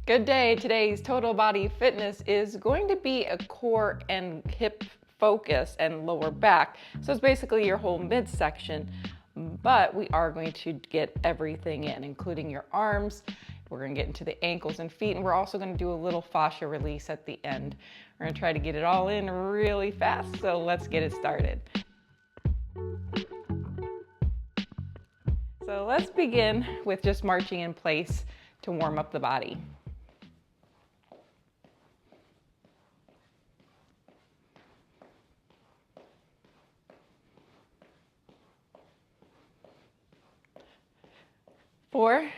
Good day. Today's total body fitness is going to be a core and hip focus and lower back. So it's basically your whole midsection, but we are going to get everything in, including your arms. We're going to get into the ankles and feet, and we're also going to do a little fascia release at the end. We're going to try to get it all in really fast, so let's get it started. So let's begin with just marching in place to warm up the body. Four,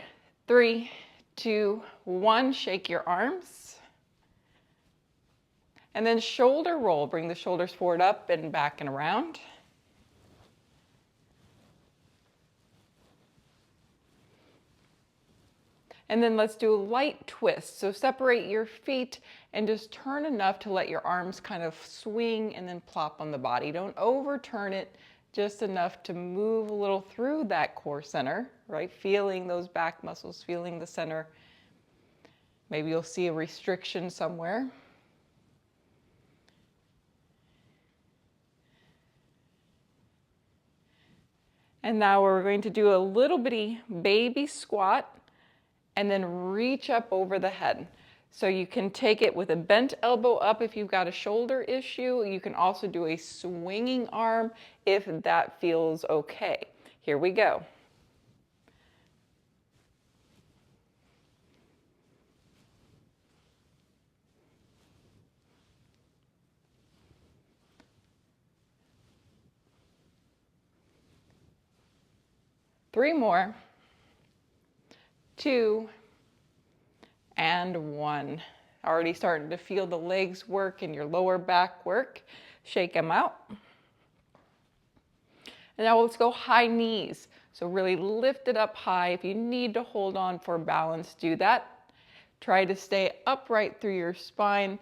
three, two, one. Shake your arms. And then shoulder roll. Bring the shoulders forward, up and back and around. And then let's do a light twist. So separate your feet and just turn enough to let your arms kind of swing and then plop on the body. Don't overturn it, just enough to move a little through that core center, right? Feeling those back muscles, feeling the center. Maybe you'll see a restriction somewhere. And now we're going to do a little bitty baby squat and then reach up over the head. So you can take it with a bent elbow up if you've got a shoulder issue. You can also do a swinging arm if that feels okay. Here we go. Three more. Two. And one. Already starting to feel the legs work and your lower back work. Shake them out. And now let's go high knees. So really lift it up high. If you need to hold on for balance, do that. Try to stay upright through your spine,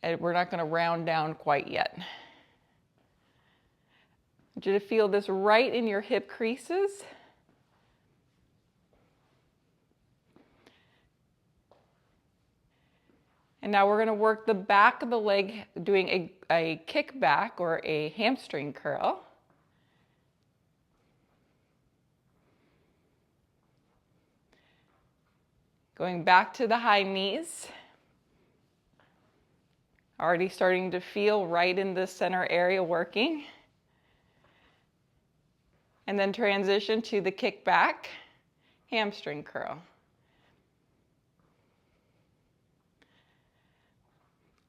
and we're not going to round down quite yet. I want you to feel this right in your hip creases. And now we're going to work the back of the leg, doing a kick back or a hamstring curl. Going back to the high knees. Already starting to feel right in the center area working. And then transition to the kick back, hamstring curl.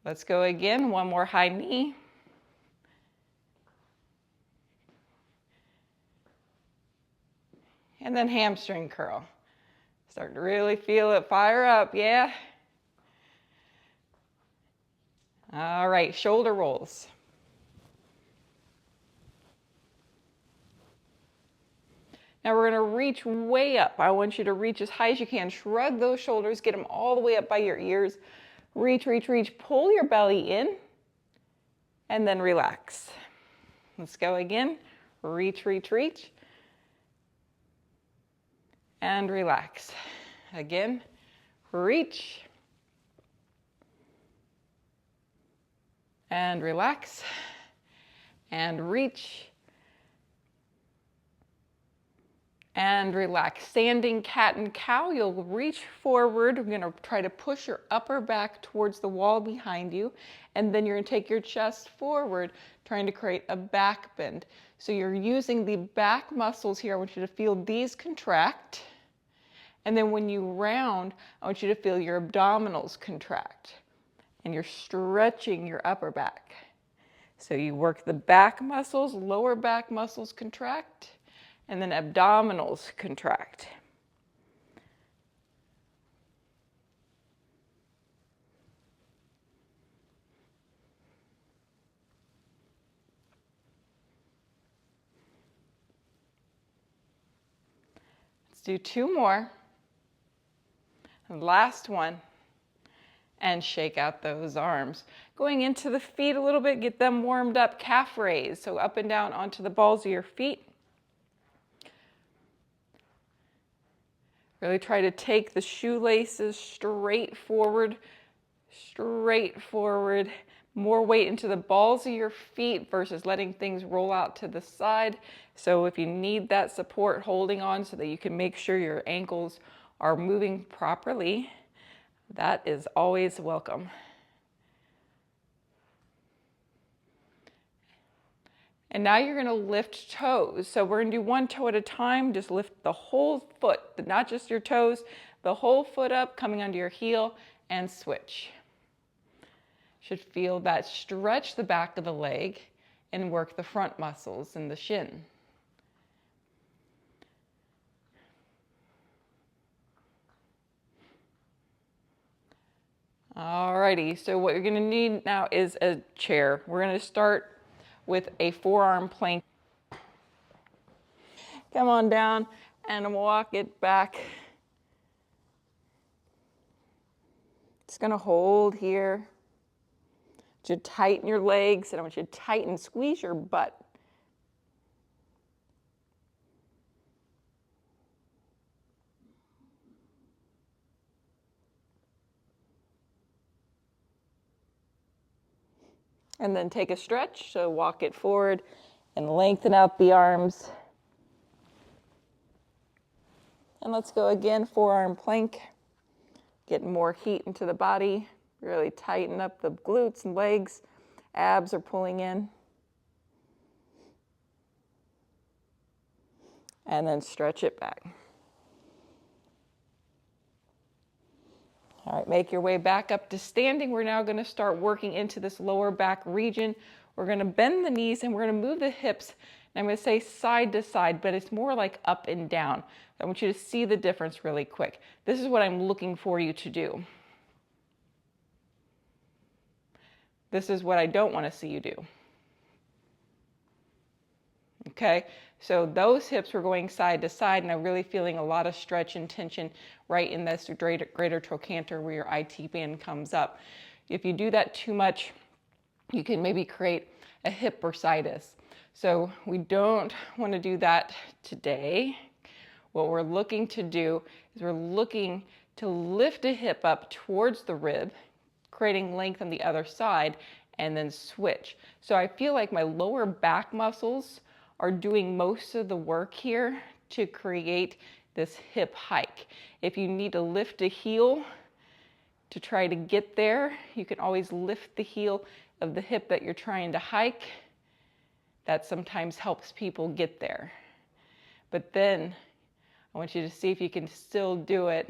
Let's go again, one more high knee. And then hamstring curl. Start to really feel it fire up, yeah? All right, shoulder rolls. Now we're going to reach way up. I want you to reach as high as you can. Shrug those shoulders, get them all the way up by your ears. Reach, reach, reach. Pull your belly in and then relax. Let's go again. Reach, reach, reach. And relax. Again, reach. And relax. And reach. And relax. Standing cat and cow, you'll reach forward. We're going to try to push your upper back towards the wall behind you. And then you're going to take your chest forward, trying to create a back bend. So you're using the back muscles here. I want you to feel these contract. And then when you round, I want you to feel your abdominals contract. And you're stretching your upper back. So you work the back muscles, lower back muscles contract. And then abdominals contract. Let's do two more. And last one. And shake out those arms. Going into the feet a little bit, get them warmed up. Calf raise. So up and down onto the balls of your feet. Really try to take the shoelaces straight forward, more weight into the balls of your feet versus letting things roll out to the side. So if you need that support, holding on so that you can make sure your ankles are moving properly, that is always welcome. And now you're gonna lift toes. So we're gonna do one toe at a time. Just lift the whole foot, not just your toes, the whole foot up, coming under your heel, and switch. Should feel that stretch the back of the leg and work the front muscles and the shin. Alrighty, so what you're gonna need now is a chair. We're gonna start with a forearm plank. Come on down and walk it back. It's gonna hold here. You tighten your legs, and I want you to tighten, squeeze your butt. And then take a stretch, so walk it forward and lengthen out the arms. And let's go again, forearm plank. Get more heat into the body. Really tighten up the glutes and legs. Abs are pulling in. And then stretch it back. All right, make your way back up to standing. We're now gonna start working into this lower back region. We're gonna bend the knees and we're gonna move the hips. And I'm gonna say side to side, but it's more like up and down. I want you to see the difference really quick. This is what I'm looking for you to do. This is what I don't want to see you do. Okay, so those hips were going side to side, and I'm really feeling a lot of stretch and tension right in this greater trochanter where your IT band comes up. If you do that too much, you can maybe create a hip bursitis. So we don't want to do that today. What we're looking to do is we're looking to lift a hip up towards the rib, creating length on the other side, and then switch. So I feel like my lower back muscles are doing most of the work here to create this hip hike. If you need to lift a heel to try to get there, you can always lift the heel of the hip that you're trying to hike. That sometimes helps people get there. But then I want you to see if you can still do it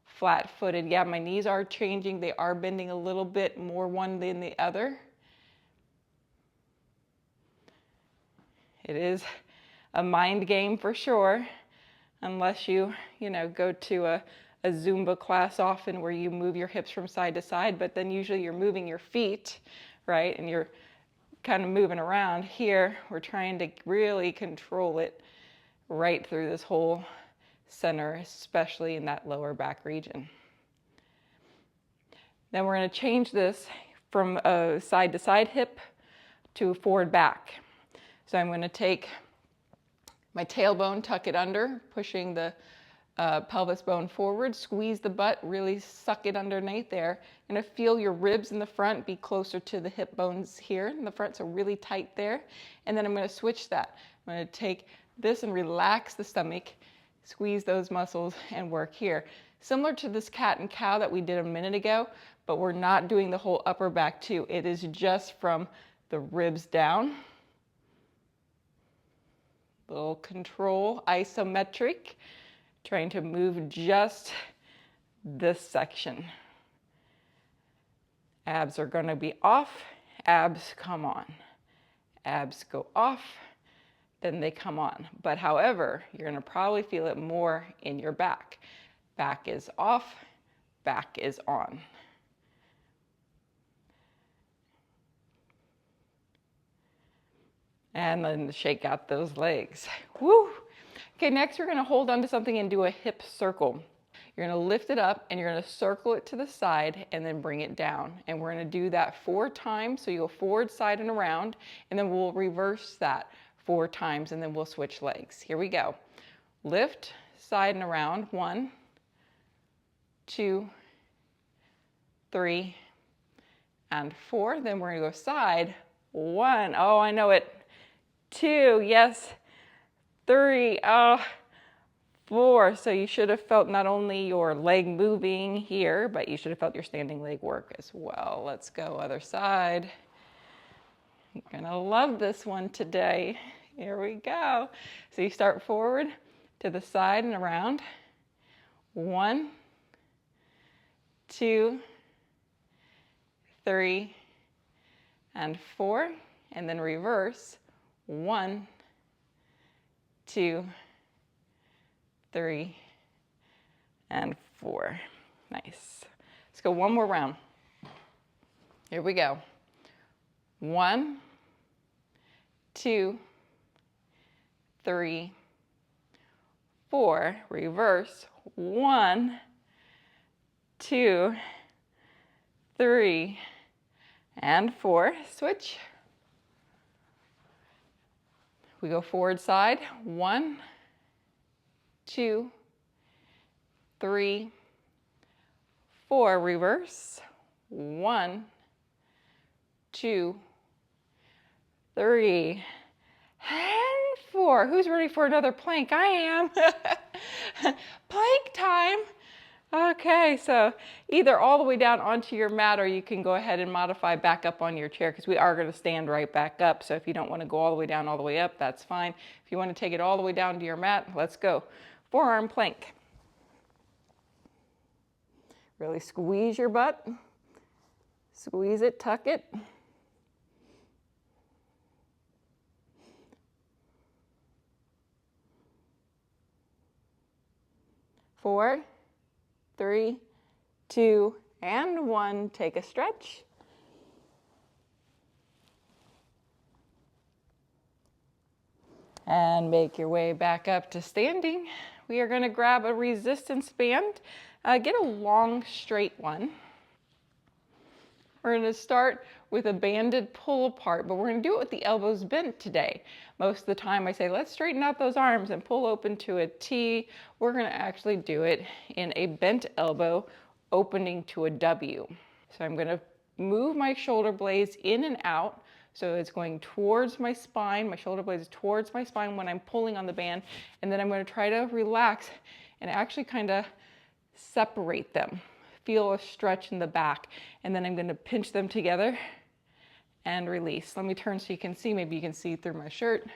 flat-footed. Yeah, my knees are changing. They are bending a little bit more one than the other. It is a mind game for sure, unless you go to a Zumba class often where you move your hips from side to side, but then usually you're moving your feet, right? And you're kind of moving around. Here, we're trying to really control it right through this whole center, especially in that lower back region. Then we're going to change this from a side to side hip to forward back. So I'm going to take my tailbone, tuck it under, pushing the pelvis bone forward, squeeze the butt, really suck it underneath there. You're going to feel your ribs in the front be closer to the hip bones here in the front, so really tight there. And then I'm going to switch that. I'm going to take this and relax the stomach, squeeze those muscles, and work here. Similar to this cat and cow that we did a minute ago, but we're not doing the whole upper back too. It is just from the ribs down. Little control, isometric, trying to move just this section. Abs are going to be off, abs come on. Abs go off, then they come on. But however, you're going to probably feel it more in your back. Back is off, back is on. And then shake out those legs. Woo! Okay, next we're gonna hold onto something and do a hip circle. You're gonna lift it up and you're gonna circle it to the side and then bring it down. And we're gonna do that 4 times. So you go forward, side, and around, and then we'll reverse that 4 times and then we'll switch legs. Here we go. Lift, side and around. 1, 2, 3, and 4. Then we're going to go side. 1. Oh, I know it. 2. Yes. 3. Oh. 4. So you should have felt not only your leg moving here, but you should have felt your standing leg work as well. Let's go other side. You're gonna love this one today. Here we go. So you start forward to the side and around. 1, 2, 3, and 4. And then reverse. 1, 2, 3, and 4. Nice. Let's go one more round. Here we go. 1, 2, 3, 4. Reverse. 1, 2, 3, and 4. Switch. We go forward side. 1, 2, 3, 4. Reverse. 1, 2, 3, and 4. Who's ready for another plank? I am. Plank time. Okay, so either all the way down onto your mat, or you can go ahead and modify back up on your chair, because we are going to stand right back up. So if you don't want to go all the way down, all the way up, that's fine. If you want to take it all the way down to your mat, let's go. Forearm plank. Really squeeze your butt. Squeeze it, tuck it. Four, 3, 2, and 1. Take a stretch. And make your way back up to standing. We are going to grab a resistance band. Get a long, straight one. We're going to start with a banded pull apart, but we're going to do it with the elbows bent today. Most of the time I say, let's straighten out those arms and pull open to a T. We're going to actually do it in a bent elbow, opening to a W. So I'm going to move my shoulder blades in and out. So it's going towards my spine. My shoulder blades towards my spine when I'm pulling on the band. And then I'm going to try to relax and actually kind of separate them. Feel a stretch in the back. And then I'm going to pinch them together and release. Let me turn so you can see. Maybe you can see through my shirt.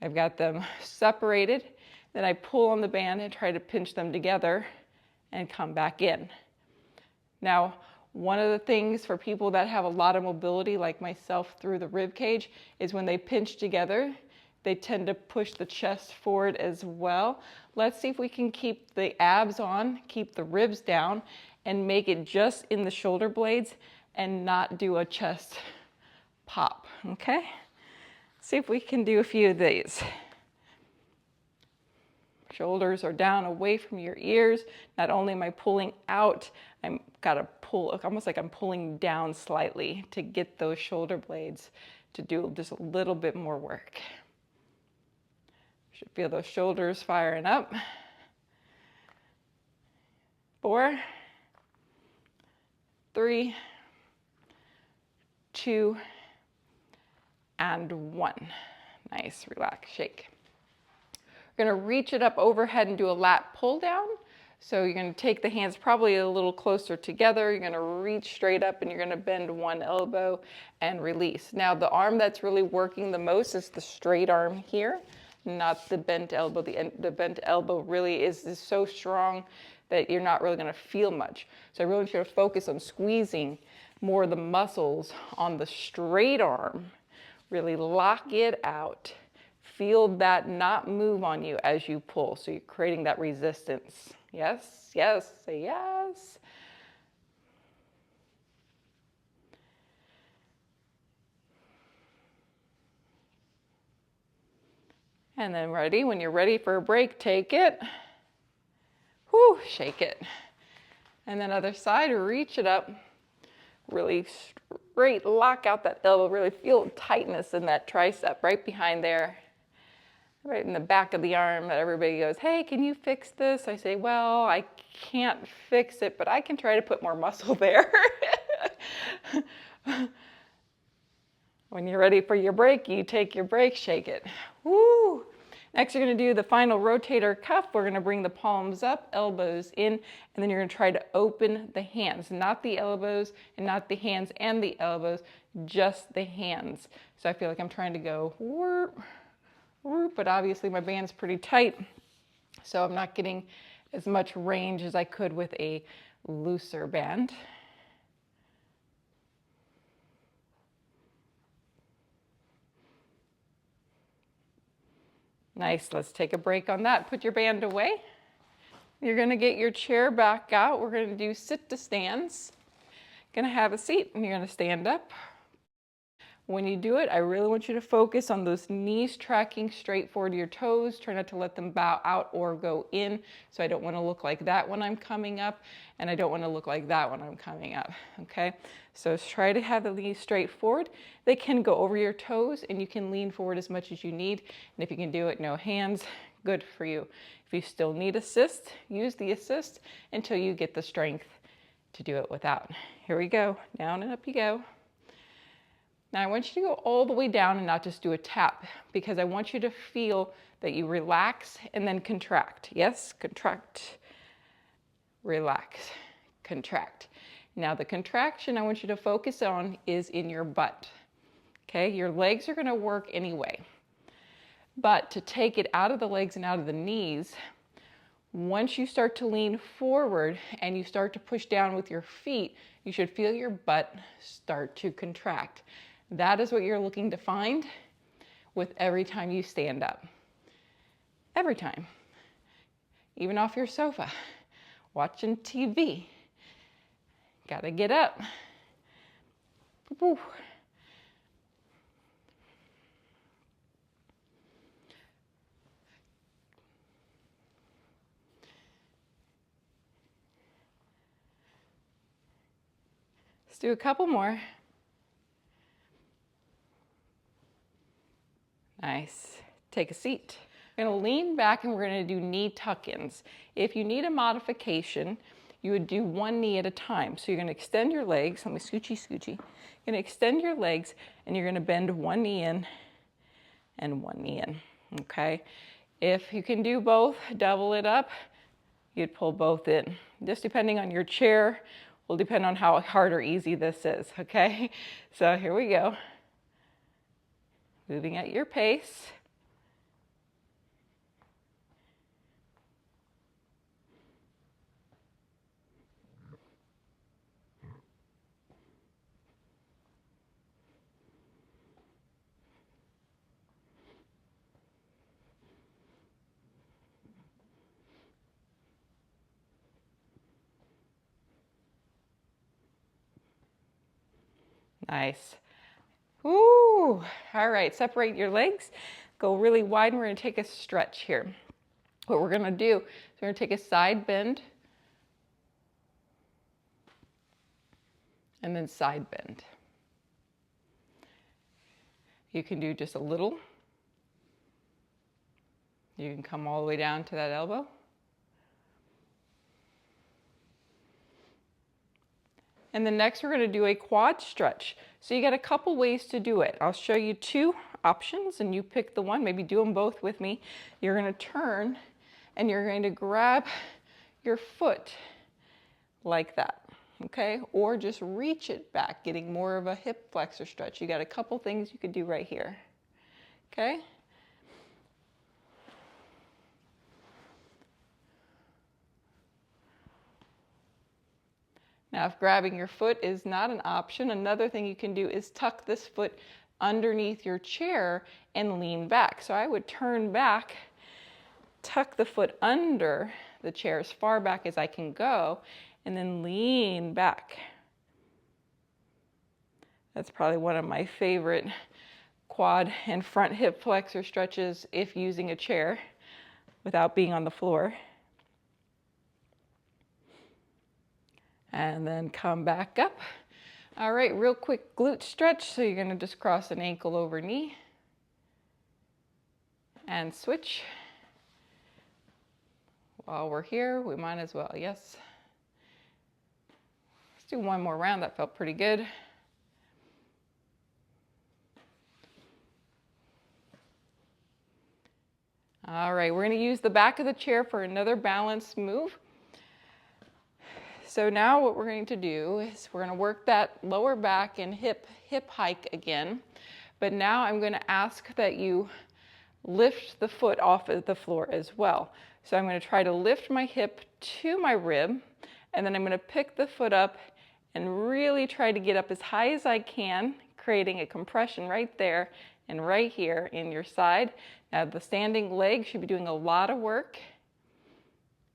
I've got them separated. Then I pull on the band and try to pinch them together and come back in. Now, one of the things for people that have a lot of mobility, like myself, through the rib cage, is when they pinch together, they tend to push the chest forward as well. Let's see if we can keep the abs on, keep the ribs down, and make it just in the shoulder blades and not do a chest pop, okay? See if we can do a few of these. Shoulders are down away from your ears. Not only am I pulling out, I'm got to pull, almost like I'm pulling down slightly to get those shoulder blades to do just a little bit more work. Should feel those shoulders firing up. 4, 3, 2, and 1. Nice, relax, shake. We're going to reach it up overhead and do a lat pull down. So you're going to take the hands probably a little closer together. You're going to reach straight up and you're going to bend one elbow and release. Now the arm that's really working the most is the straight arm here, not the bent elbow. The bent elbow really is so strong that you're not really going to feel much. So I really want you to focus on squeezing more of the muscles on the straight arm. Really lock it out. Feel that not move on you as you pull. So you're creating that resistance. Yes, yes, say yes. And then ready, when you're ready for a break, take it. Whoo, shake it. And then other side, reach it up. Really straight, lock out that elbow. Really feel tightness in that tricep right behind there. right in the back of the arm that everybody goes, hey, can you fix this? I say, well, I can't fix it, but I can try to put more muscle there. When you're ready for your break, you take your break, shake it. Woo! Next, you're going to do the final rotator cuff. We're going to bring the palms up, elbows in, and then you're going to try to open the hands, not the elbows and not the hands and the elbows, just the hands. So I feel like I'm trying to go whoop, whoop, but obviously my band's pretty tight, so I'm not getting as much range as I could with a looser band. Nice, let's take a break on that. Put your band away. You're gonna get your chair back out. We're gonna do sit to stands. Gonna have a seat and you're gonna stand up. When you do it, I really want you to focus on those knees tracking straight forward to your toes. Try not to let them bow out or go in. So I don't want to look like that when I'm coming up, and I don't want to look like that when I'm coming up, okay? So try to have the knees straight forward. They can go over your toes, and you can lean forward as much as you need. And if you can do it, no hands, good for you. If you still need assist, use the assist until you get the strength to do it without. Here we go, down and up you go. Now I want you to go all the way down and not just do a tap, because I want you to feel that you relax and then contract. Yes, contract, relax, contract. Now the contraction I want you to focus on is in your butt. Okay, your legs are gonna work anyway. But to take it out of the legs and out of the knees, once you start to lean forward and you start to push down with your feet, you should feel your butt start to contract. That is what you're looking to find with every time you stand up. Every time. Even off your sofa, watching TV. Gotta get up. Woo. Let's do a couple more. Nice. Take a seat. We're going to lean back and we're going to do knee tuck-ins. If you need a modification, you would do one knee at a time. So you're going to extend your legs. Let me scoochy. You're going to extend your legs and you're going to bend one knee in and one knee in. Okay? If you can do both, double it up, you'd pull both in. Just depending on your chair will depend on how hard or easy this is. Okay? So here we go. Moving at your pace. Nice. Ooh, all right, separate your legs, go really wide, and we're gonna take a stretch here. What we're gonna do is we're gonna take a side bend and then side bend. You can do just a little. You can come all the way down to that elbow. And then next we're gonna do a quad stretch. So you got a couple ways to do it. I'll show you two options and you pick the one, maybe do them both with me. You're gonna turn and you're going to grab your foot like that, okay? Or just reach it back, getting more of a hip flexor stretch. You got a couple things you could do right here, okay? Now, if grabbing your foot is not an option, another thing you can do is tuck this foot underneath your chair and lean back. So I would turn back, tuck the foot under the chair as far back as I can go, and then lean back. That's probably one of my favorite quad and front hip flexor stretches if using a chair without being on the floor. And then come back up. All right, real quick glute stretch. So you're gonna just cross an ankle over knee. And switch. While we're here, we might as well, yes. Let's do one more round. That felt pretty good. All right, we're going to use the back of the chair for another balance move. So now what we're going to do is we're going to work that lower back and hip hike again. But now I'm going to ask that you lift the foot off of the floor as well. So I'm going to try to lift my hip to my rib, and then I'm going to pick the foot up and really try to get up as high as I can, creating a compression right there and right here in your side. Now the standing leg should be doing a lot of work,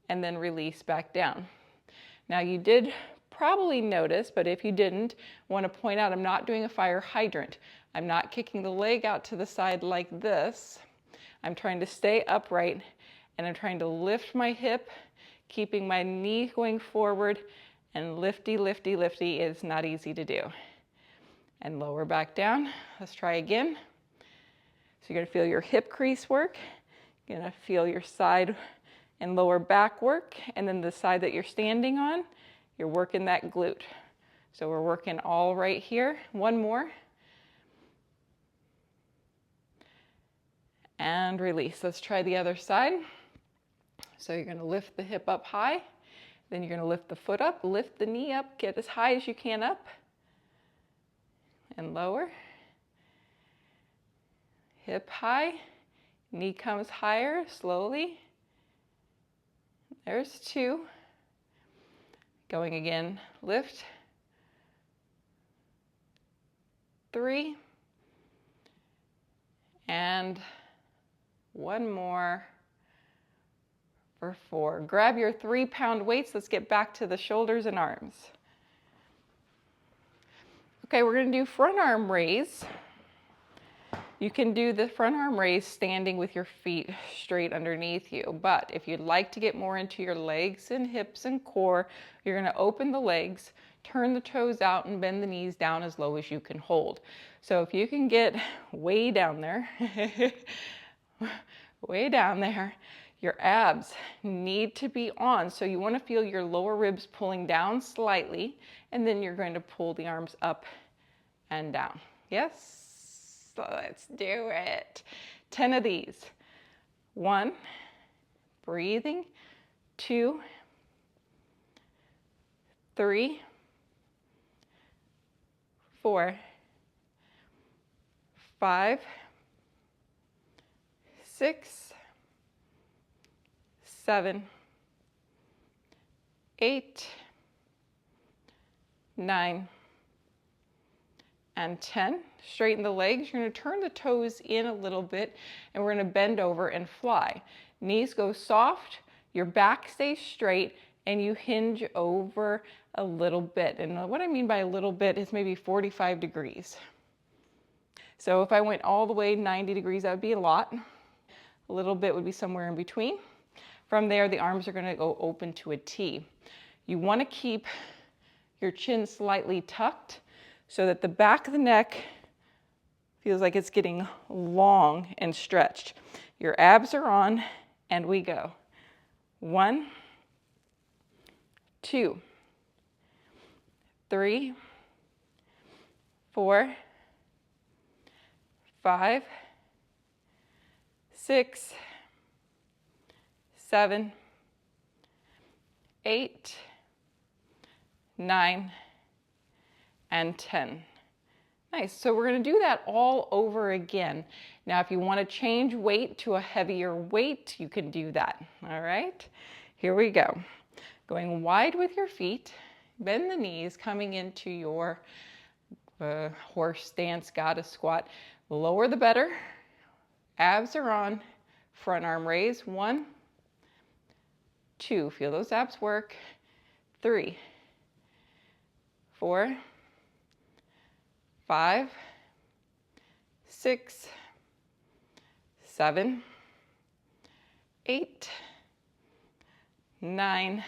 and then release back down. Now you did probably notice, but if you didn't, I want to point out I'm not doing a fire hydrant. I'm not kicking the leg out to the side like this. I'm trying to stay upright, and I'm trying to lift my hip, keeping my knee going forward, and lifty, lifty, lifty is not easy to do. And lower back down. Let's try again. So you're going to feel your hip crease work. You're going to feel your side and lower back work, and then the side that you're standing on, you're working that glute. So we're working all right here. One more. And release. Let's try the other side. So you're going to lift the hip up high, then you're going to lift the foot up, lift the knee up, get as high as you can up, and lower. Hip high, knee comes higher slowly. There's 2. Going again, lift. 3. And one more for 4. Grab your 3-pound weights. Let's get back to the shoulders and arms. Okay, we're going to do front arm raise. You can do the front arm raise standing with your feet straight underneath you, but if you'd like to get more into your legs and hips and core, you're going to open the legs, turn the toes out, and bend the knees down as low as you can hold. So if you can get way down there, way down there, your abs need to be on. So you want to feel your lower ribs pulling down slightly, and then you're going to pull the arms up and down. Yes? So let's do it. 10 of these. 1, breathing. 2, 3, 4, 5, 6, 7, 8, 9, and 10. Straighten the legs. You're going to turn the toes in a little bit, and we're going to bend over and fly. Knees go soft, your back stays straight, and you hinge over a little bit. And what I mean by a little bit is maybe 45 degrees. So if I went all the way 90 degrees, that would be a lot. A little bit would be somewhere in between. From there, the arms are going to go open to a T. You want to keep your chin slightly tucked so that the back of the neck feels like it's getting long and stretched. Your abs are on, and we go. 1, 2, 3, 4, 5, 6, 7, 8, 9, and 10. Nice. So we're going to do that all over again. Now, if you want to change weight to a heavier weight, you can do that. All right. Here we go. Going wide with your feet, bend the knees, coming into your horse stance, goddess squat. The lower the better. Abs are on. Front arm raise. 1, 2. Feel those abs work. 3, 4, 5, 6, 7, 8, 9,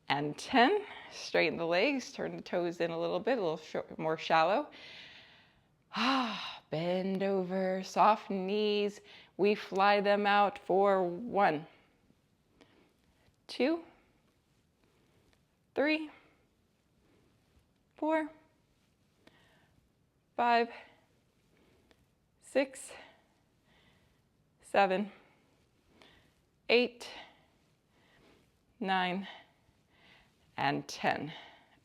and 10. Straighten the legs, turn the toes in a little bit, a little more shallow. Bend over, soft knees. We fly them out for 1, 2, 3, 4, 5, 6, 7, 8, 9, and 10.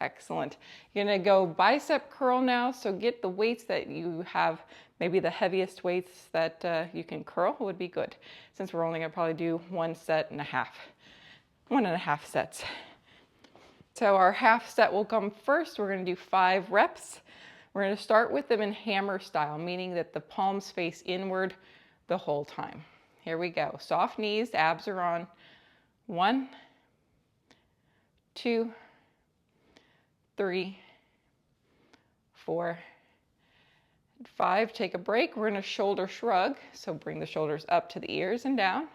Excellent. You're going to go bicep curl now, so get the weights that you have, maybe the heaviest weights that you can curl would be good, since we're only going to probably do 1.5 sets. So our half set will come first. We're going to do 5 reps. We're going to start with them in hammer style, meaning that the palms face inward the whole time. Here we go. Soft knees, abs are on. 1, 2, 3, 4, 5. Take a break. We're in a shoulder shrug, so bring the shoulders up to the ears and down.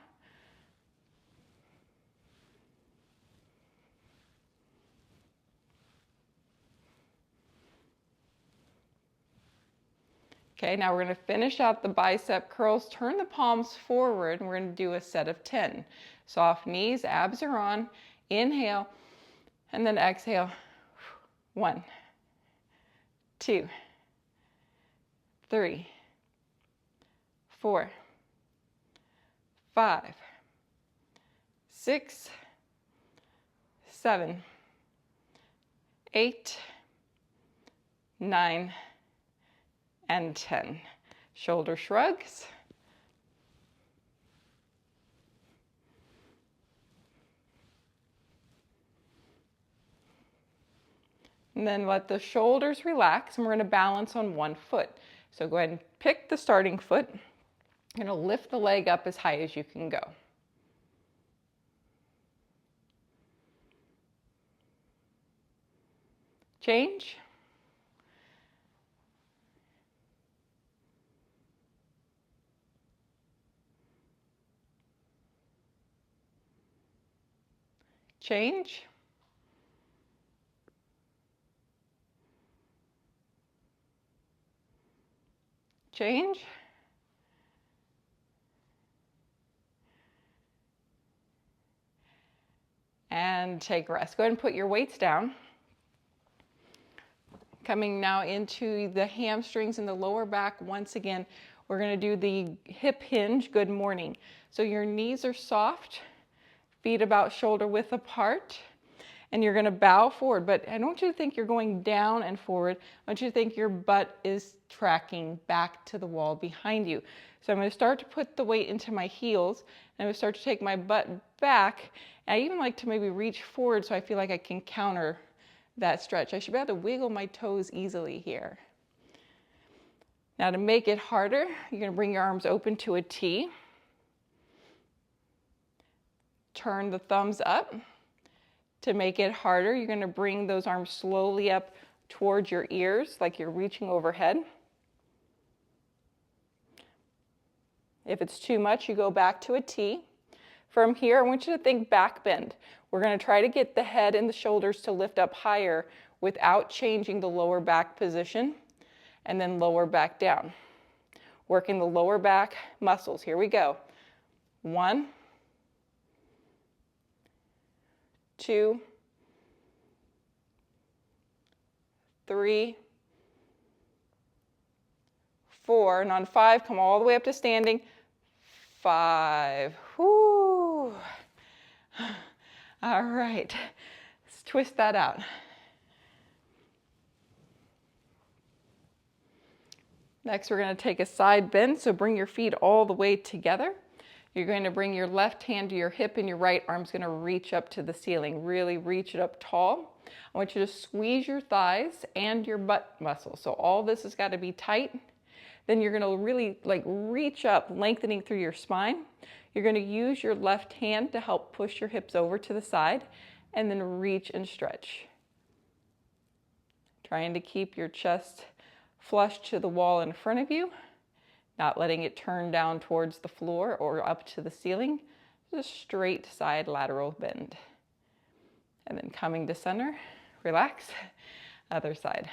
Okay, now we're going to finish out the bicep curls. Turn the palms forward, and we're going to do a set of 10. Soft knees, abs are on. Inhale, and then exhale. 1, 2, 3, 4, 5, 6, 7, 8, 9, and 10. Shoulder shrugs. And then let the shoulders relax, and we're going to balance on one foot. So go ahead and pick the starting foot. You're going to lift the leg up as high as you can go. Change. Change. Change. And take a rest. Go ahead and put your weights down. Coming now into the hamstrings and the lower back. Once again, we're going to do the hip hinge, good morning. So your knees are soft, feet about shoulder width apart, and you're going to bow forward. But I don't want you to think you're going down and forward. I want you to think your butt is tracking back to the wall behind you. So I'm going to start to put the weight into my heels, and I'm going to start to take my butt back. And I even like to maybe reach forward so I feel like I can counter that stretch. I should be able to wiggle my toes easily here. Now to make it harder, you're going to bring your arms open to a T. Turn the thumbs up. To make it harder, you're going to bring those arms slowly up towards your ears, like you're reaching overhead. If it's too much, you go back to a T. From here, I want you to think back bend. We're going to try to get the head and the shoulders to lift up higher without changing the lower back position, and then lower back down. Working the lower back muscles. Here we go. 1, 2, 3, 4, and on 5, come all the way up to standing. 5. Whoo. All right, let's twist that out. Next, we're going to take a side bend, so bring your feet all the way together. You're going to bring your left hand to your hip, and your right arm's going to reach up to the ceiling. Really reach it up tall. I want you to squeeze your thighs and your butt muscles. So all this has got to be tight. Then you're going to really reach up, lengthening through your spine. You're going to use your left hand to help push your hips over to the side, and then reach and stretch. Trying to keep your chest flush to the wall in front of you, not letting it turn down towards the floor or up to the ceiling. Just straight side lateral bend. And then coming to center, relax, other side.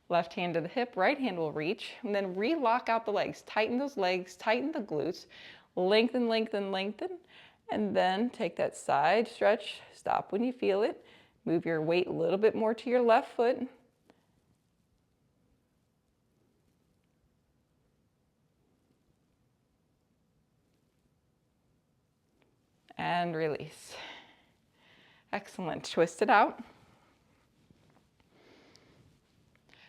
Left hand to the hip, right hand will reach, and then re-lock out the legs. Tighten those legs, tighten the glutes, lengthen, lengthen, lengthen, and then take that side stretch. Stop when you feel it. Move your weight a little bit more to your left foot. And release. Excellent. Twist it out.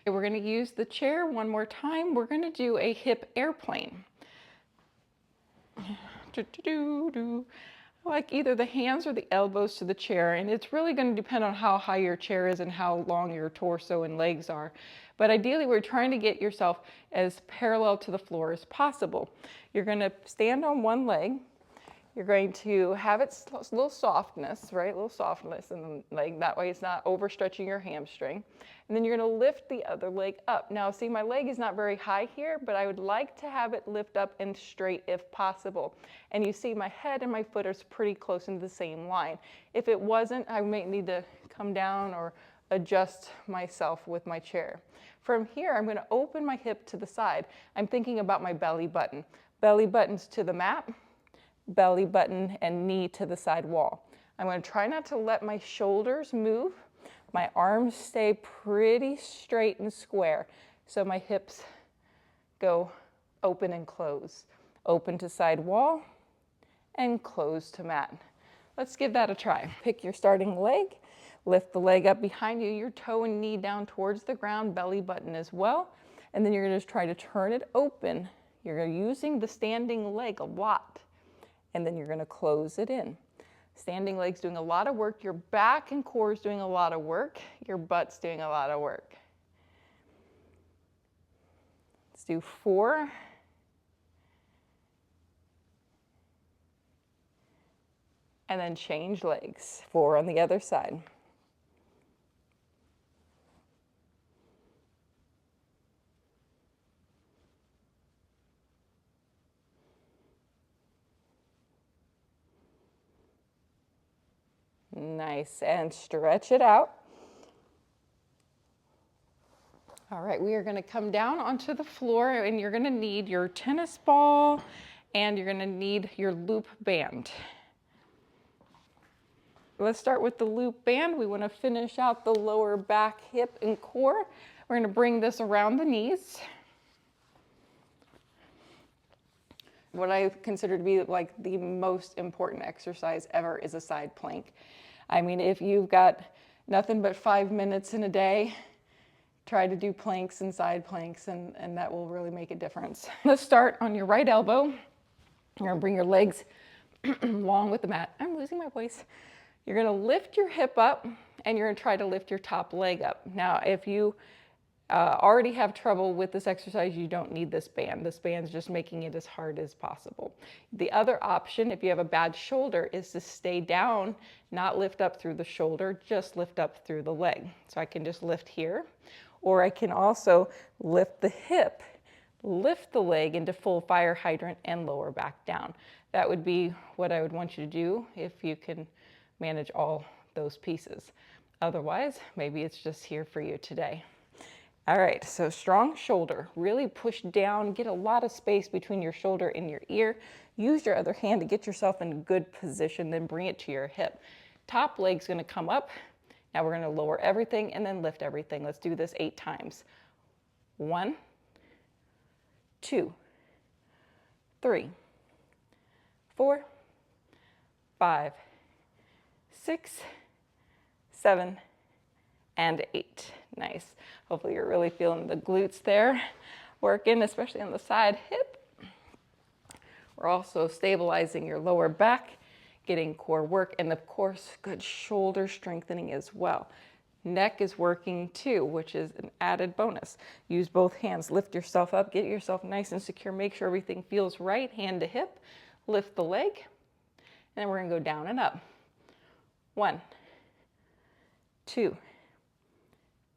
We're going to use the chair one more time. We're going to do a hip airplane. Like either the hands or the elbows to the chair, and it's really going to depend on how high your chair is and how long your torso and legs are. But ideally, we're trying to get yourself as parallel to the floor as possible. You're going to stand on one leg. You're going to have it a little softness, right? A little softness in the leg. That way it's not overstretching your hamstring. And then you're going to lift the other leg up. Now, see, my leg is not very high here, but I would like to have it lift up and straight if possible. And you see my head and my foot are pretty close into the same line. If it wasn't, I might need to come down or adjust myself with my chair. From here, I'm going to open my hip to the side. I'm thinking about my belly button. Belly button's to the mat. Belly button and knee to the side wall. I'm going to try not to let my shoulders move. My arms stay pretty straight and square. So my hips go open and close. Open to side wall and close to mat. Let's give that a try. Pick your starting leg. Lift the leg up behind you, your toe and knee down towards the ground, belly button as well. And then you're going to just try to turn it open. You're using the standing leg a lot. And then you're going to close it in. Standing legs doing a lot of work. Your back and core is doing a lot of work. Your butt's doing a lot of work. Let's do 4. And then change legs. 4 on the other side. Nice, and stretch it out. All right, we are going to come down onto the floor, and you're going to need your tennis ball and you're going to need your loop band. Let's start with the loop band. We want to finish out the lower back, hip, and core. We're going to bring this around the knees. What I consider to be like the most important exercise ever is a side plank. I mean, if you've got nothing but 5 minutes in a day, try to do planks and side planks, and that will really make a difference. Let's start on your right elbow. You're gonna bring your legs along with the mat. I'm losing my voice. You're gonna lift your hip up, and you're gonna try to lift your top leg up. Now, if you already have trouble with this exercise, you don't need this band. This band's just making it as hard as possible. The other option, if you have a bad shoulder, is to stay down, not lift up through the shoulder, just lift up through the leg. So I can just lift here, or I can also lift the hip, lift the leg into full fire hydrant and lower back down. That would be what I would want you to do if you can manage all those pieces. Otherwise, maybe it's just here for you today. All right, so strong shoulder, really push down, get a lot of space between your shoulder and your ear. Use your other hand to get yourself in a good position, then bring it to your hip. Top leg's gonna come up. Now we're gonna lower everything and then lift everything. Let's do this 8 times. 1, 2, 3, 4, 5, 6, 7, and 8. Nice. Hopefully you're really feeling the glutes there working, especially on the side hip. We're also stabilizing your lower back, getting core work, and of course, good shoulder strengthening as well. Neck is working too, which is an added bonus. Use both hands, lift yourself up, get yourself nice and secure, make sure everything feels right, hand to hip, lift the leg, and then we're gonna go down and up. 1, 2,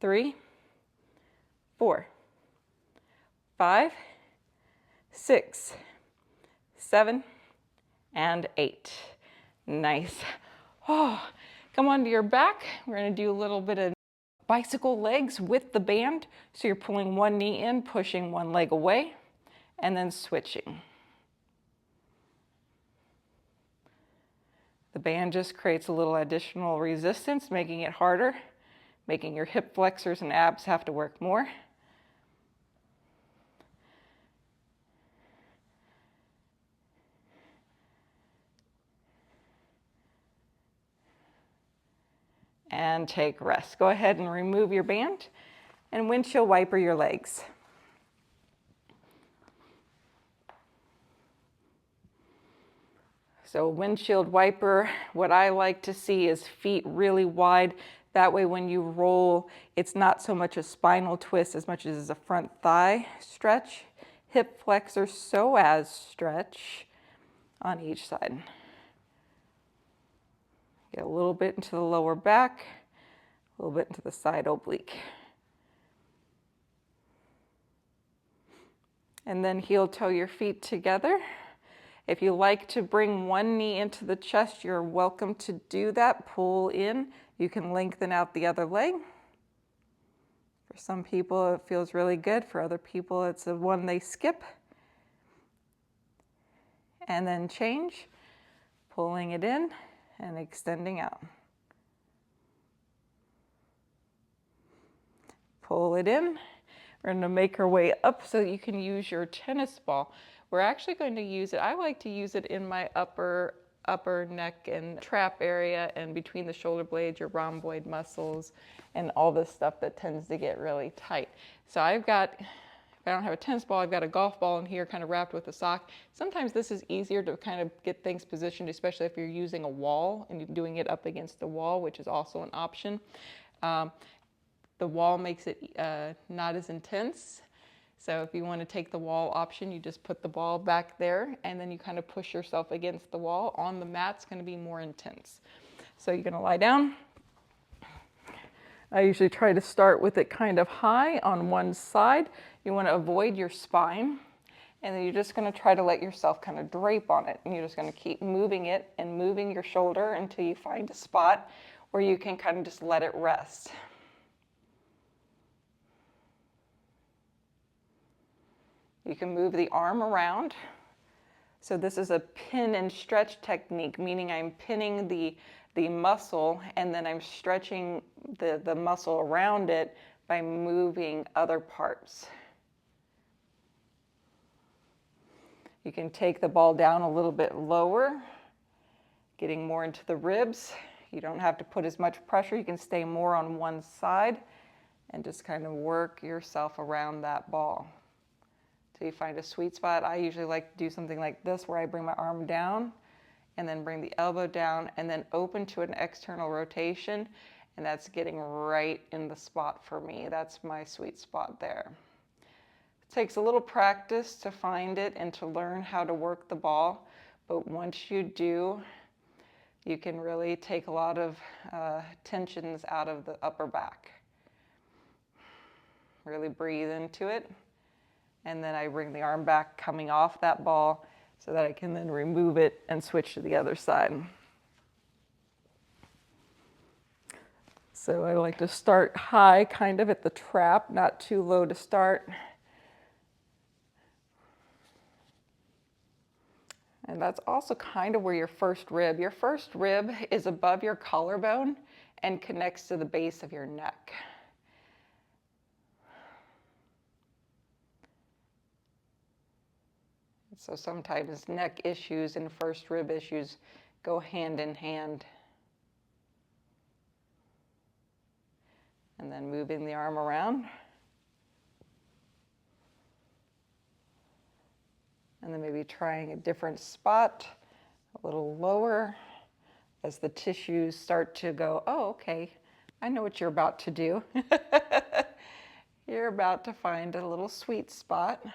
3, 4, 5, 6, 7, and 8. Nice. Oh, come onto your back. We're going to do a little bit of bicycle legs with the band. So you're pulling one knee in, pushing one leg away, and then switching. The band just creates a little additional resistance, making it harder, making your hip flexors and abs have to work more. And take rest. Go ahead and remove your band and windshield wiper your legs. So windshield wiper, what I like to see is feet really wide. That way when you roll, it's not so much a spinal twist as much as a front thigh stretch. Hip flexor psoas stretch on each side. Get a little bit into the lower back, a little bit into the side oblique. And then heel toe your feet together. If you like to bring one knee into the chest, you're welcome to do that. Pull in. You can lengthen out the other leg. For some people, it feels really good. For other people, it's the one they skip. And then change, pulling it in and extending out. Pull it in. We're going to make our way up so that you can use your tennis ball. We're actually going to use it, I like to use it in my upper neck and trap area and between the shoulder blades, your rhomboid muscles, and all this stuff that tends to get really tight. So I've got, if I don't have a tennis ball, I've got a golf ball in here kind of wrapped with a sock. Sometimes this is easier to kind of get things positioned, especially if you're using a wall and you're doing it up against the wall, which is also an option. The wall makes it not as intense. So if you want to take the wall option, you just put the ball back there and then you kind of push yourself against the wall. On the mat, it's going to be more intense. So you're going to lie down. I usually try to start with it kind of high on one side. You want to avoid your spine. And then you're just going to try to let yourself kind of drape on it. And you're just going to keep moving it and moving your shoulder until you find a spot where you can kind of just let it rest. You can move the arm around. So this is a pin and stretch technique, meaning I'm pinning the muscle and then I'm stretching the muscle around it by moving other parts. You can take the ball down a little bit lower, getting more into the ribs. You don't have to put as much pressure. You can stay more on one side and just kind of work yourself around that ball. So you find a sweet spot. I usually like to do something like this where I bring my arm down and then bring the elbow down and then open to an external rotation. And that's getting right in the spot for me. That's my sweet spot there. It takes a little practice to find it and to learn how to work the ball. But once you do, you can really take a lot of tensions out of the upper back. Really breathe into it. And then I bring the arm back coming off that ball so that I can then remove it and switch to the other side. So I like to start high, kind of at the trap, not too low to start. And that's also kind of where your first rib is above your collarbone and connects to the base of your neck. So sometimes neck issues and first rib issues go hand in hand. And then moving the arm around. And then maybe trying a different spot, a little lower, as the tissues start to go, oh, okay, I know what you're about to do. You're about to find a little sweet spot.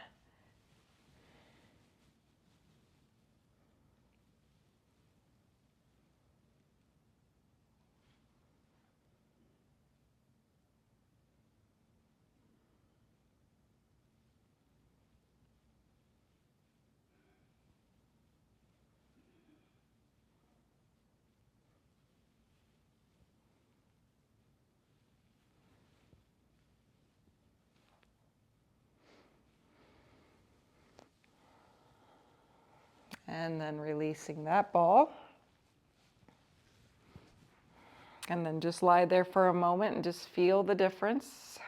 And then releasing that ball. And then just lie there for a moment and just feel the difference.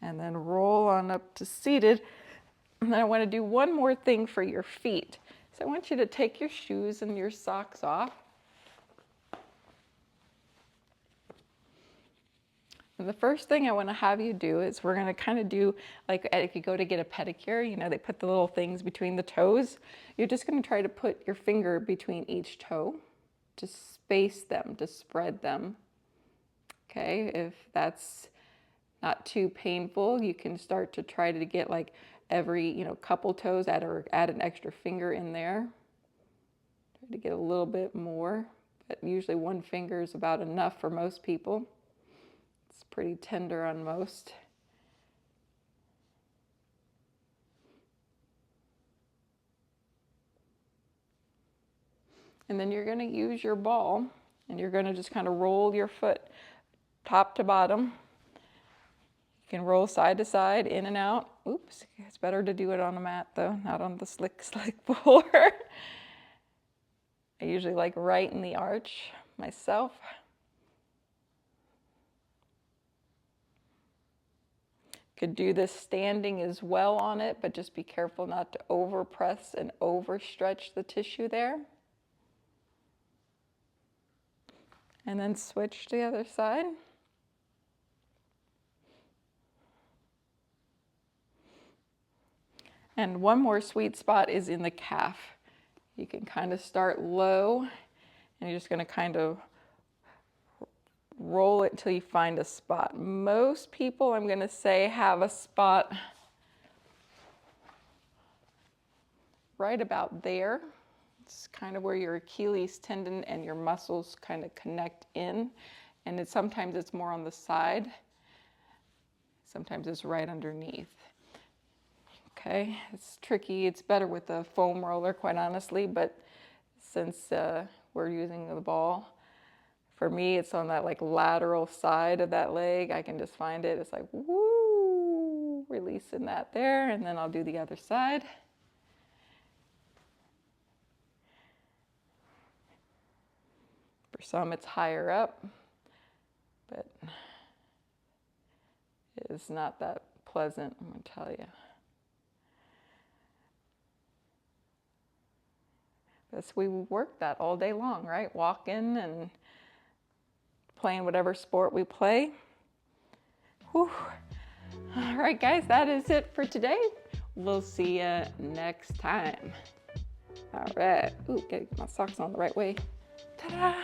And then roll on up to seated. And then I want to do one more thing for your feet. So I want you to take your shoes and your socks off. And the first thing I want to have you do is we're going to kind of do like if you go to get a pedicure, you know, they put the little things between the toes. You're just going to try to put your finger between each toe to space them, to spread them. Okay, if that's not too painful, you can start to try to get like every, you know, couple toes, add an extra finger in there. Try to get a little bit more, but usually one finger is about enough for most people. It's pretty tender on most. And then you're going to use your ball and you're going to just kind of roll your foot top to bottom. You can roll side to side, in and out. Oops, it's better to do it on a mat though, not on the slick floor. I usually like right in the arch myself. Could do this standing as well on it, but just be careful not to overpress and overstretch the tissue there. And then switch to the other side. And one more sweet spot is in the calf. You can kind of start low, and you're just going to kind of roll it till you find a spot. Most people, I'm going to say, have a spot right about there. It's kind of where your Achilles tendon and your muscles kind of connect in. And sometimes it's more on the side. Sometimes it's right underneath. Okay, it's tricky. It's better with a foam roller, quite honestly, but since we're using the ball, for me, it's on that like lateral side of that leg. I can just find it. It's like, woo, releasing that there, and then I'll do the other side. For some, it's higher up, but it's not that pleasant, I'm going to tell you. Because we work that all day long, right? Walking and playing whatever sport we play. Whew. All right, guys, that is it for today. We'll see you next time. All right. Ooh, get my socks on the right way. Ta-da!